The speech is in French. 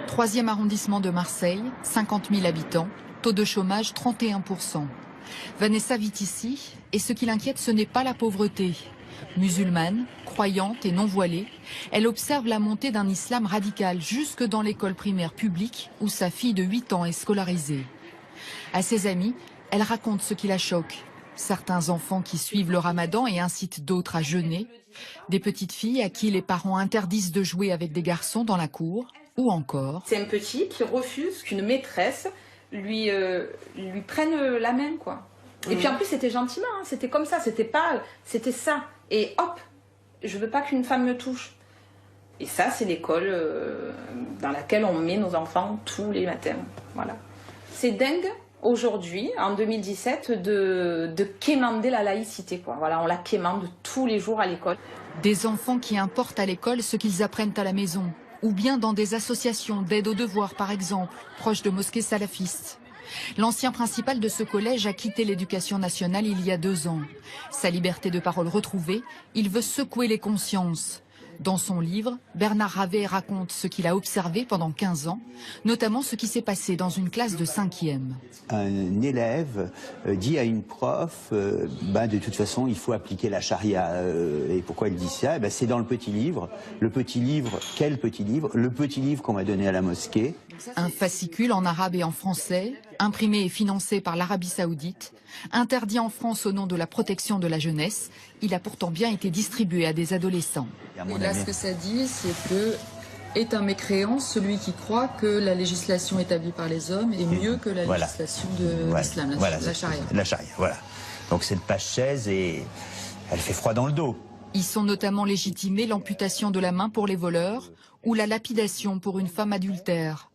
3e arrondissement de Marseille, 50 000 habitants, taux de chômage 31%. Vanessa vit ici et ce qui l'inquiète, ce n'est pas la pauvreté. Musulmane, croyante et non voilée, elle observe la montée d'un islam radical jusque dans l'école primaire publique où sa fille de 8 ans est scolarisée. À ses amis, elle raconte ce qui la choque. Certains enfants qui suivent le ramadan et incitent d'autres à jeûner. Des petites filles à qui les parents interdisent de jouer avec des garçons dans la cour. Ou encore... C'est un petit qui refuse qu'une maîtresse lui prenne la main, quoi. Et puis en plus, c'était gentiment, hein, c'était comme ça, c'était ça. Et hop, je veux pas qu'une femme me touche. Et ça, c'est l'école dans laquelle on met nos enfants tous les matins. Voilà. C'est dingue, aujourd'hui, en 2017, de quémander la laïcité, quoi. Voilà, on la quémande tous les jours à l'école. Des enfants qui importent à l'école ce qu'ils apprennent à la maison, ou bien dans des associations d'aide aux devoirs, par exemple, proches de mosquées salafistes. L'ancien principal de ce collège a quitté l'éducation nationale il y a 2 ans. Sa liberté de parole retrouvée, il veut secouer les consciences. Dans son livre, Bernard Ravet raconte ce qu'il a observé pendant 15 ans, notamment ce qui s'est passé dans une classe de 5e. Un élève dit à une prof, de toute façon il faut appliquer la charia. Et pourquoi il dit ça? C'est dans le petit livre. Le petit livre, quel petit livre? Le petit livre qu'on m'a donné à la mosquée. Un fascicule en arabe et en français, imprimé et financé par l'Arabie Saoudite, interdit en France au nom de la protection de la jeunesse. Il a pourtant bien été distribué à des adolescents. Et là, ce que ça dit, c'est que est un mécréant celui qui croit que la législation établie par les hommes est mieux que la législation de l'islam, la charia. La charia, voilà. Donc cette page 16 et elle fait froid dans le dos. Y sont notamment légitimés l'amputation de la main pour les voleurs ou la lapidation pour une femme adultère.